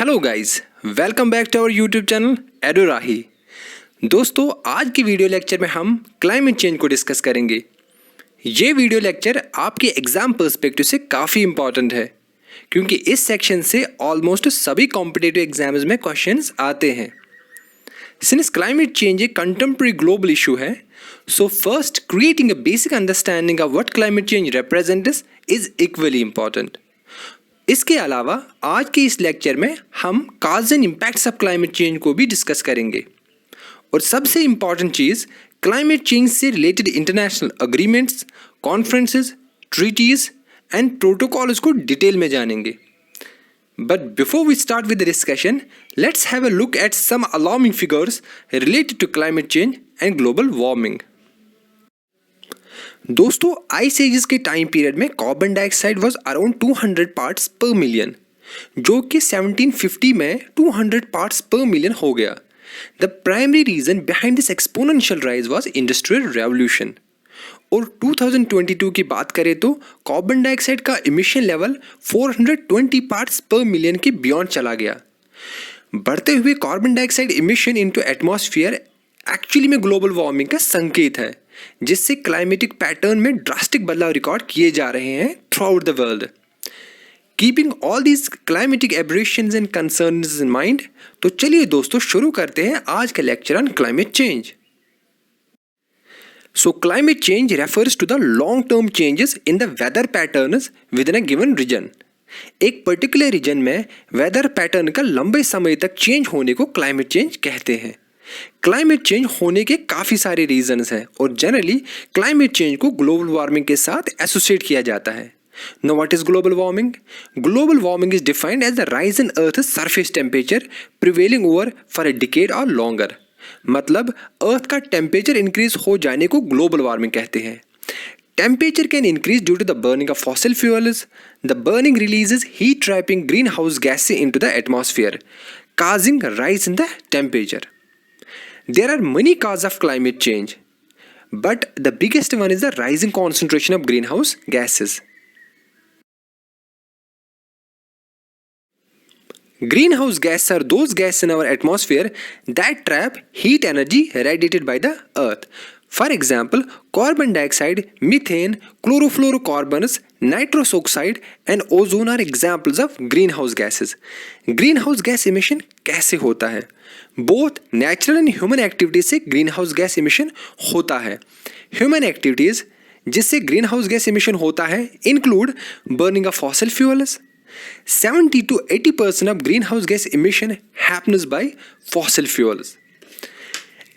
Hello guys, welcome back to our YouTube channel एडो राही। दोस्तों, आज की वीडियो लेक्चर में हम क्लाइमेट चेंज को डिस्कस करेंगे। ये वीडियो लेक्चर आपके एग्जाम पर्सपेक्टिव से काफ़ी इंपॉर्टेंट है, क्योंकि इस सेक्शन से ऑलमोस्ट सभी कॉम्पिटिटिव एग्जाम्स में क्वेश्चंस आते हैं। सिंस क्लाइमेट चेंज एक कंटेम्प्रेरी ग्लोबल इशू है, so first creating a basic understanding of what climate change represents is equally important. इसके अलावा आज के इस लेक्चर में हम cause and impacts of climate change को भी डिस्कस करेंगे। और सबसे इम्पॉर्टेंट चीज़, क्लाइमेट चेंज से related international agreements, conferences, treaties and protocols को डिटेल में जानेंगे। But before we start with the discussion, let's have a look at some alarming figures related to climate change and global warming. दोस्तों, ice ages के time period में carbon dioxide was around 200 parts per million, जो कि 1750 में 200 parts per million हो गया। The primary reason behind this exponential rise was industrial revolution. और 2022 की बात करें तो कार्बन डाइऑक्साइड का emission level 420 parts per million के बियॉन्ड चला गया। बढ़ते हुए carbon dioxide emission into atmosphere actually में ग्लोबल वार्मिंग का संकेत है, जिससे क्लाइमेटिक पैटर्न में ड्रास्टिक बदलाव रिकॉर्ड किए जा रहे हैं throughout the world. Keeping all these climatic aberrations and concerns in mind, तो चलिए दोस्तों शुरू करते हैं आज का lecture on climate change. So climate change refers to the long term changes in the weather patterns within a given region. एक particular region में वेदर पैटर्न का लंबे समय तक चेंज होने को क्लाइमेट चेंज कहते हैं। क्लाइमेट चेंज होने के काफ़ी सारे रीजंस हैं और जनरली क्लाइमेट चेंज को ग्लोबल वार्मिंग के साथ एसोसिएट किया जाता है। Now what is global warming? Global warming is defined as the rise in Earth's surface temperature prevailing over for a decade or longer. मतलब अर्थ का टेम्परेचर इंक्रीज हो जाने को ग्लोबल वार्मिंग कहते हैं। Temperature can increase due to the burning of fossil fuels. The burning releases heat trapping greenhouse gases into the atmosphere, causing a rise in the temperature. There are many causes of climate change, but the biggest one is the rising concentration of greenhouse gases. Greenhouse gases are those gases in our atmosphere that trap heat energy radiated by the earth. For example, carbon dioxide, methane, chlorofluorocarbons, nitrous oxide and ozone are examples of greenhouse gases. Greenhouse gas emission कैसे होता है? Both natural and human activities से greenhouse gas emission होता है। Human activities जिससे greenhouse gas emission होता है include burning of fossil fuels. 70 to 80% of greenhouse gas emission happens by fossil fuels.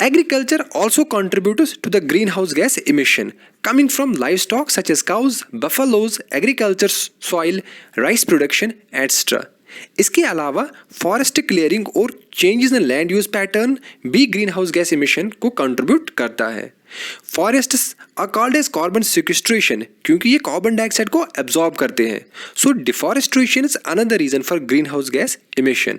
Agriculture also contributes to the greenhouse gas emission coming from livestock such as cows, buffaloes, agriculture soil, rice production, etc. इसके अलावा forest clearing और changes in land use pattern भी greenhouse gas emission को contribute करता है। Forests are called as carbon sequestration, क्योंकि ये carbon dioxide को एब्जॉर्ब करते हैं। So deforestation is another reason for greenhouse gas emission.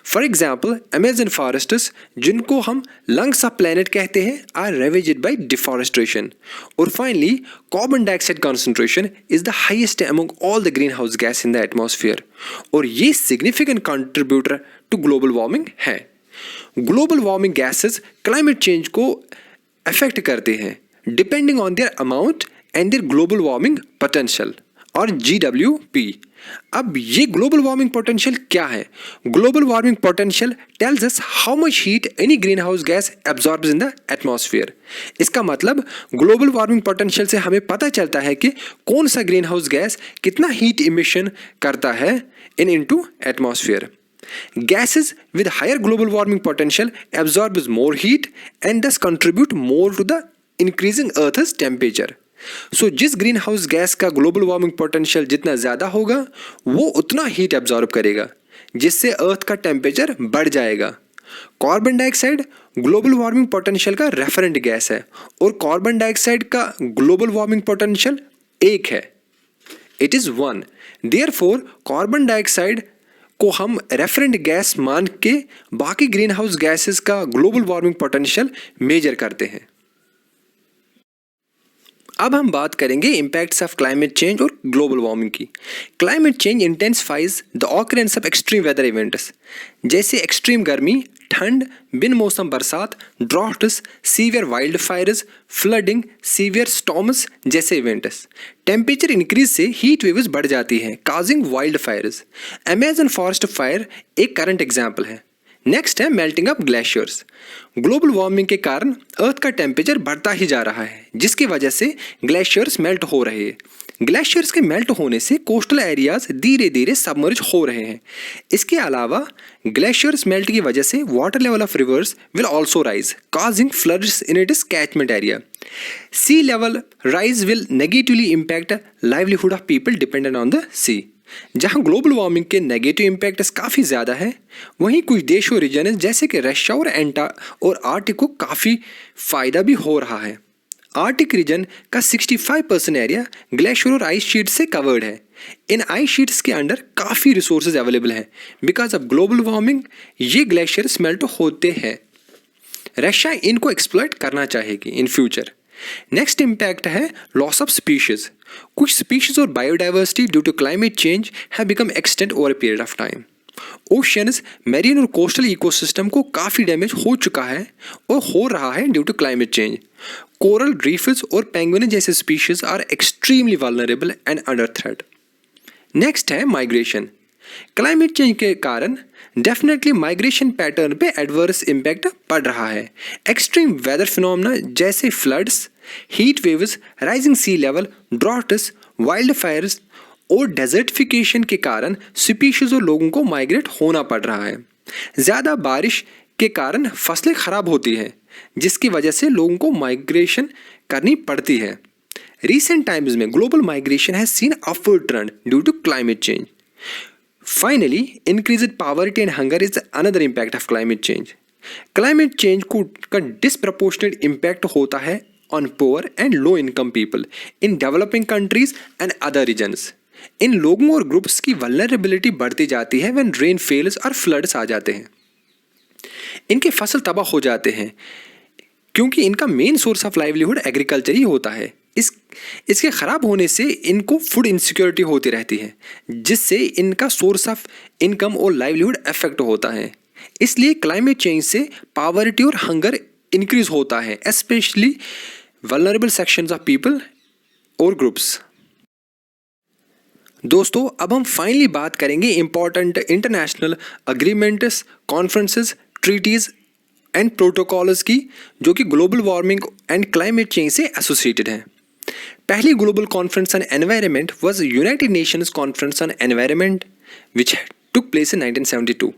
For example, Amazon forests, जिनको हम लंग्स ऑफ प्लैनेट कहते हैं, आर रेवेज्ड बाय डिफॉरेस्ट्रेशन। और finally, carbon dioxide concentration is the highest among all the greenhouse gas in the atmosphere, और ये significant contributor to global warming है। Global warming gases climate change को affect करते हैं depending on their amount and their global warming potential, और GWP। अब ये global warming potential क्या है? Global warming potential tells us how much heat any greenhouse gas absorbs in the atmosphere. इसका मतलब ग्लोबल वार्मिंग पोटेंशियल से हमें पता चलता है कि कौन सा ग्रीन हाउस गैस कितना हीट इमिशन करता है into atmosphere. Gases with higher global warming potential absorbs more heat and thus contribute more to the increasing Earth's temperature. So जिस ग्रीन हाउस गैस का ग्लोबल वार्मिंग पोटेंशियल जितना ज़्यादा होगा, वो उतना हीट एब्जॉर्ब करेगा, जिससे अर्थ का टेम्परेचर बढ़ जाएगा। Carbon dioxide global warming potential का रेफरेंट गैस है, और कार्बन डाइऑक्साइड का ग्लोबल वार्मिंग पोटेंशियल 1 है, it is 1। Therefore carbon dioxide को हम रेफरेंट गैस मान के बाकी ग्रीन हाउस गैसेस का ग्लोबल वार्मिंग पोटेंशियल मेजर करते हैं। अब हम बात करेंगे इम्पैक्ट्स ऑफ क्लाइमेट चेंज और ग्लोबल वार्मिंग की। Climate change intensifies the occurrence of extreme weather events, जैसे एक्सट्रीम गर्मी, ठंड, बिन मौसम बरसात, droughts, severe wild Fyers, flooding, severe storms जैसे इवेंट्स। टेम्परेचर इंक्रीज से हीट वेव्स बढ़ जाती हैं, causing wild Fyers. Amazon forest fire एक करंट एग्जाम्पल है। नेक्स्ट है melting of glaciers. Global warming के कारण अर्थ का टेम्परेचर बढ़ता ही जा रहा है, जिसकी वजह से ग्लेशियर्स मेल्ट हो रहे हैं। ग्लेशियर्स के मेल्ट होने से कोस्टल एरियाज धीरे धीरे सबमर्ज हो रहे हैं। इसके अलावा ग्लेशियर्स मेल्ट की वजह से water level of rivers will also rise, causing floods in its catchment area. Sea level rise will negatively impact livelihood of people dependent on the sea. जहां ग्लोबल वार्मिंग के नेगेटिव इम्पैक्ट्स काफ़ी ज़्यादा है, वहीं कुछ देश और रीजन जैसे कि रशिया और आर्टिक को काफ़ी फ़ायदा भी हो रहा है। आर्टिक रीजन का 65% एरिया ग्लेशियर और आइस शीट्स से कवर्ड है। इन आइस शीट्स के अंडर काफ़ी रिसोर्सेज अवेलेबल हैं। बिकॉज ऑफ ग्लोबल वार्मिंग ये ग्लेशियर्स मेल्ट होते हैं। रशिया इनको एक्सप्लॉइट करना चाहेगी इन फ्यूचर। नेक्स्ट इम्पैक्ट है लॉस ऑफ स्पीशीज। कुछ स्पीशीज और biodiversity due to climate change have become extinct over a period of time. Oceans, marine और कोस्टल इकोसिस्टम को काफ़ी डैमेज हो चुका है और हो रहा है due to climate change. Coral reefs और पेंगुइन जैसे species are extremely vulnerable and under threat. Next है माइग्रेशन। क्लाइमेट चेंज के कारण डेफिनेटली माइग्रेशन पैटर्न पे एडवर्स इम्पैक्ट पड़ रहा है। एक्सट्रीम वेदर फिनोमेना जैसे floods, heat waves, rising sea level, droughts, wild fires और डेजर्टिफिकेशन के कारण स्पीशीज और लोगों को माइग्रेट होना पड़ रहा है। ज़्यादा बारिश के कारण फसलें खराब होती हैं, जिसकी वजह से लोगों को माइग्रेशन करनी पड़ती है। रिसेंट टाइम्स में global migration has seen upward trend due to climate change. Finally, increased poverty and hunger is another impact of climate change. Climate change का disproportionate impact होता है on poor and low income people in developing countries and other regions. इन लोगों और groups की vulnerability बढ़ती जाती है when rain fails और floods आ जाते हैं। इनके फसल तबाह हो जाते हैं क्योंकि इनका main source of livelihood agriculture ही होता है। इसके ख़राब होने से इनको फूड इनसिक्योरिटी होती रहती है, जिससे इनका सोर्स ऑफ इनकम और लाइवलीहुड अफेक्ट होता है। इसलिए क्लाइमेट चेंज से पावर्टी और हंगर इंक्रीज होता है, specially vulnerable sections of people और ग्रुप्स। दोस्तों, अब हम फाइनली बात करेंगे important international agreements, conferences, treaties and protocols की, जो कि global warming and climate change से एसोसिएटेड हैं। पहली global conference on environment was United Nations conference on environment which took place in 1972।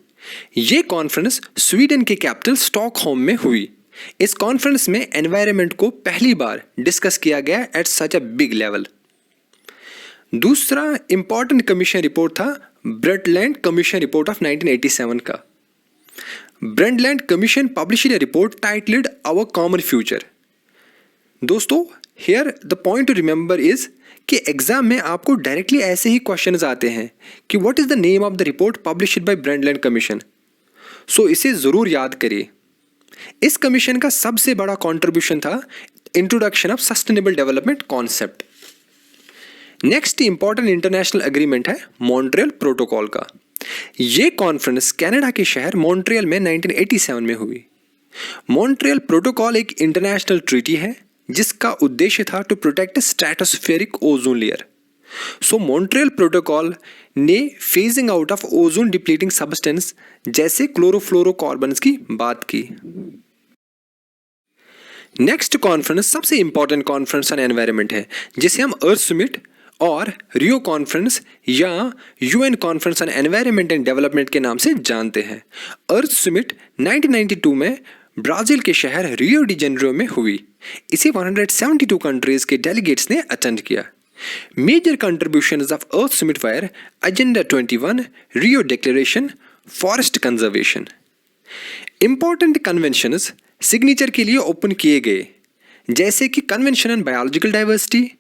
ये कॉन्फ्रेंस स्वीडन के कैपिटल स्टॉकहोम में हुई। इस कॉन्फ्रेंस में एनवायरनमेंट को पहली बार डिस्कस किया गया at such a big level. दूसरा इंपॉर्टेंट कमीशन रिपोर्ट था ब्रंडलैंड कमीशन रिपोर्ट ऑफ 1987 का। Brundtland commission published a report titled our common future. दोस्तों, here the point to remember is कि एग्जाम में आपको डायरेक्टली ऐसे ही क्वेश्चंस आते हैं कि what is the name of the report published by Brundtland commission. So इसे ज़रूर याद करिए। इस कमीशन का सबसे बड़ा कंट्रीब्यूशन था introduction of sustainable development concept. Next important international agreement है मॉन्ट्रियल प्रोटोकॉल का। ये कॉन्फ्रेंस कनाडा के शहर मॉन्ट्रियल में 1987 में हुई। मॉन्ट्रियल प्रोटोकॉल एक इंटरनेशनल ट्रीटी है जिसका उद्देश्य था to protect stratospheric ozone layer. So Montreal protocol ने phasing out of ozone depleting substance जैसे क्लोरोफ्लोरोकार्बन्स की बात की। नेक्स्ट कॉन्फ्रेंस सबसे इंपॉर्टेंट कॉन्फ्रेंस ऑन एनवायरनमेंट है, जिसे हम अर्थ समिट और रियो कॉन्फ्रेंस या UN conference on environment and development के नाम से जानते हैं। अर्थ समिट 1992 में ब्राज़ील के शहर रियो डी जेनेरो में हुई। इसे 172 कंट्रीज के डेलीगेट्स ने अटेंड किया। Major contributions of earth summit were agenda 21, Rio declaration, forest conservation. Important conventions signature के लिए ओपन किए गए, जैसे कि कन्वेंशन ऑन बायोलॉजिकल डाइवर्सिटी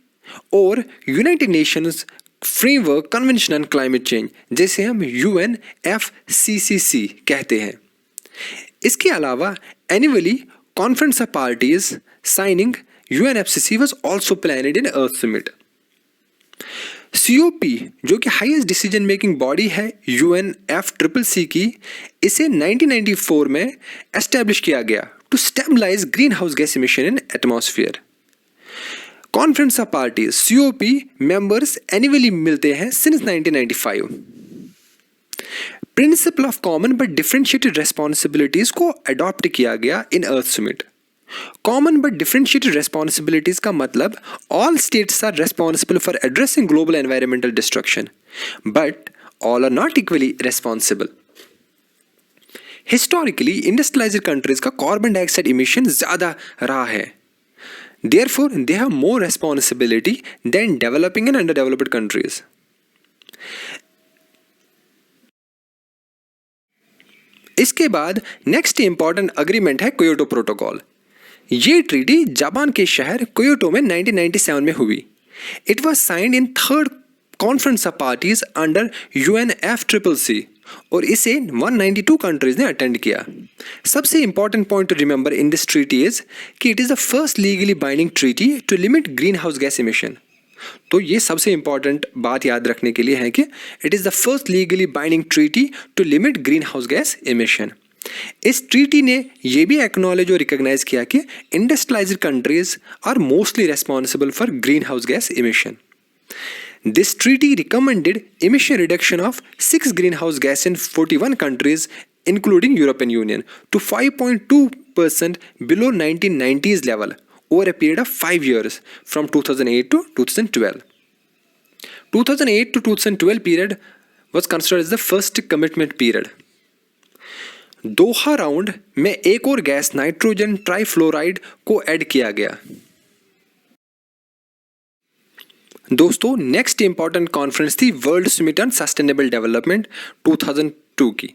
और United Nations framework convention on climate change, जैसे हम UNFCCC कहते हैं। इसके अलावा annually conference of parties signing UNFCCC was also planned in Earth Summit. COP जो कि हाईएस्ट डिसीजन मेकिंग बॉडी है UNFCCC की, इसे 1994 में एस्टेब्लिश किया गया to stabilise greenhouse gas emission in atmosphere. Conference of parties COP members annually मिलते हैं since 1995. Principle of common but differentiated responsibilities को अडॉप्ट किया गया in earth summit. Common but differentiated responsibilities का मतलब all states are responsible for addressing global environmental destruction but all are not equally responsible. Historically industrialised countries का carbon dioxide emission ज्यादा रहा है. Therefore, they have more responsibility than developing and underdeveloped countries. इसके बाद next important agreement है Kyoto protocol. ये treaty Japan के शहर क्योटो में 1997 में हुई. It was signed in third conference of parties under UNFCCC और इसे 192 कंट्रीज ने अटेंड किया. सबसे important point to remember in this treaty is कि it is the first legally binding treaty to limit greenhouse gas emission. तो ये सबसे important बात याद रखने के लिए है कि it is the first legally binding treaty to limit greenhouse gas emission. इस ट्रीटी ने यह भी एक्नॉलेज और रिकॉग्नाइज किया कि industrialized countries are mostly responsible for greenhouse gas emission. This treaty recommended emission reduction of 6 greenhouse gas in 41 countries, including European Union, to 5.2% below 1990s level over a period of 5 years from 2008 to 2012. 2008 to 2012 period was considered as the first commitment period. Doha round में एक और gas nitrogen trifluoride को add किया गया. दोस्तों next important conference थी world summit on sustainable development 2002 की.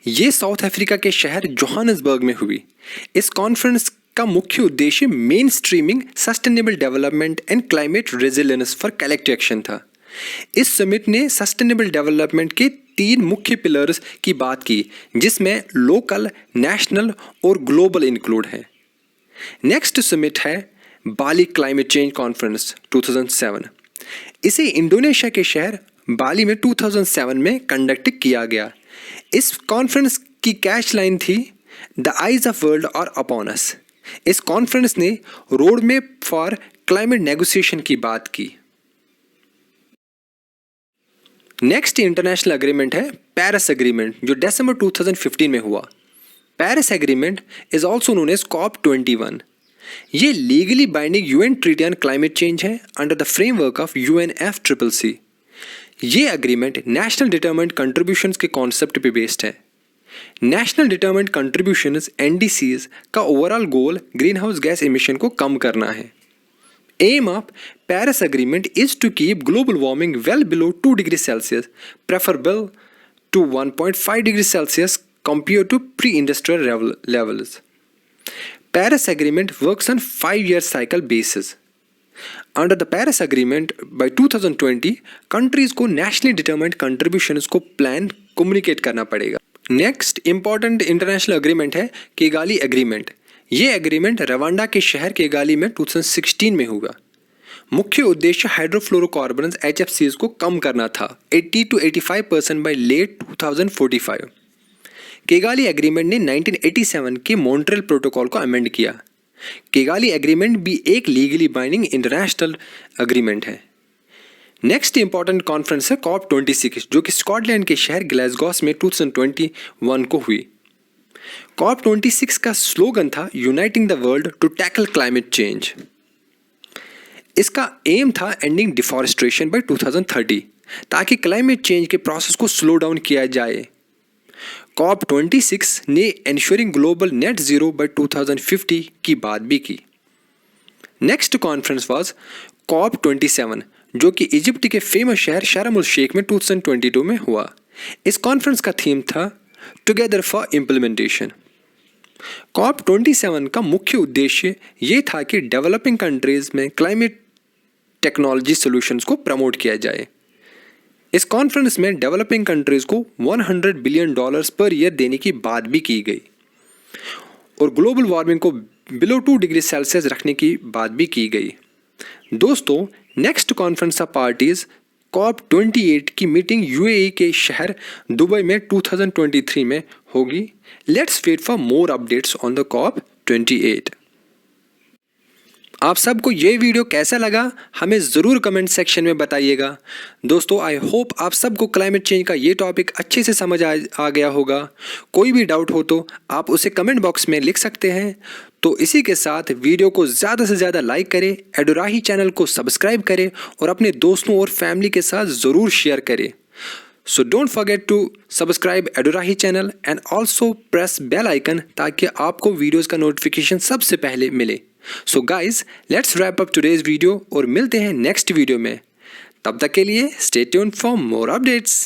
ये साउथ अफ्रीका के शहर जोहान्सबर्ग में हुई. इस कॉन्फ्रेंस का मुख्य उद्देश्य main streaming sustainable development and climate resilience for collective action था. इस समिट ने सस्टेनेबल डेवलपमेंट के 3 मुख्य पिलर्स की बात की, जिसमें लोकल, नेशनल और ग्लोबल इंक्लूड है. नेक्स्ट समिट है बाली क्लाइमेट चेंज कॉन्फ्रेंस 2007. इसे इंडोनेशिया के शहर बाली में 2007 में कंडक्ट किया गया. इस कॉन्फ्रेंस की कैच लाइन थी the eyes of world are upon us. इस कॉन्फ्रेंस ने road map for climate negotiation की बात की. नेक्स्ट इंटरनेशनल अग्रीमेंट है पेरिस एग्रीमेंट, जो दिसंबर 2015 में हुआ. Paris agreement is also known as COP21. ये legally binding UN treaty on climate change है under the framework of UNFCCC. ये अग्रीमेंट नेशनल डिटरमाइंड कंट्रीब्यूशंस के कॉन्सेप्ट पे बेस्ड है. नेशनल डिटरमाइंड कंट्रीब्यूशंस NDCs का overall goal greenhouse gas emission को कम करना है. Aim of Paris agreement is to keep global warming well below 2 degree Celsius, preferable to 1.5 degree Celsius compared to pre-industrial levels. Paris Agreement works on 5-year cycle basis. Under the Paris Agreement, by 2020, countries को nationally determined contributions को plan communicate करना पड़ेगा. Next important international agreement है Kigali Agreement. ये agreement Rwanda के शहर Kigali में 2016 में हुआ. मुख्य उद्देश्य हाइड्रोफ्लोरोकार्बन्स HFCs को कम करना था 80 to 85% by late 2045. Kigali agreement ने 1987 के मॉन्ट्रियल प्रोटोकॉल को अमेंड किया. किगाली एग्रीमेंट भी एक लीगली बाइंडिंग इंटरनेशनल एग्रीमेंट है. नेक्स्ट इंपॉर्टेंट कॉन्फ्रेंस है COP26, जो कि स्कॉटलैंड के शहर ग्लासगोस में 2021 को हुई. COP26 का स्लोगन था uniting the world to tackle climate change. इसका एम था एंडिंग डिफॉरेस्टेशन बाय 2030, ताकि क्लाइमेट चेंज के प्रोसेस को स्लो डाउन किया जाए. COP26 ने ensuring global net zero by 2050 की बात भी की. नेक्स्ट कॉन्फ्रेंस वाज COP27, जो कि इजिप्ट के फेमस शहर शर्म उल शेख में 2022 में हुआ. इस कॉन्फ्रेंस का थीम था टुगेदर फॉर इम्प्लीमेंटेशन. COP27 का मुख्य उद्देश्य ये था कि डेवलपिंग कंट्रीज में क्लाइमेट टेक्नोलॉजी सॉल्यूशंस को प्रमोट किया जाए. इस कॉन्फ्रेंस में डेवलपिंग कंट्रीज को $100 बिलियन पर ईयर देने की बात भी की गई और ग्लोबल वार्मिंग को बिलो 2 डिग्री सेल्सियस रखने की बात भी की गई। दोस्तों, next conference of parties COP28 की मीटिंग UAE के शहर दुबई में 2023 में होगी। Let's wait for more updates on the COP28। आप सबको ये वीडियो कैसा लगा हमें ज़रूर कमेंट सेक्शन में बताइएगा। दोस्तों, आई होप आप सबको क्लाइमेट चेंज का ये टॉपिक अच्छे से समझ आ गया होगा। कोई भी डाउट हो तो आप उसे कमेंट बॉक्स में लिख सकते हैं। तो इसी के साथ वीडियो को ज़्यादा से ज़्यादा लाइक करें, एडोराही चैनल को सब्सक्राइब करें और अपने दोस्तों और फैमिली के साथ ज़रूर शेयर करें। So don't forget to subscribe एडोराही channel and also press bell icon ताकि आपको वीडियोस का नोटिफिकेशन सबसे पहले मिले। So guys, let's wrap up today's video और मिलते हैं नेक्स्ट वीडियो में। तब तक के लिए stay tuned for more updates।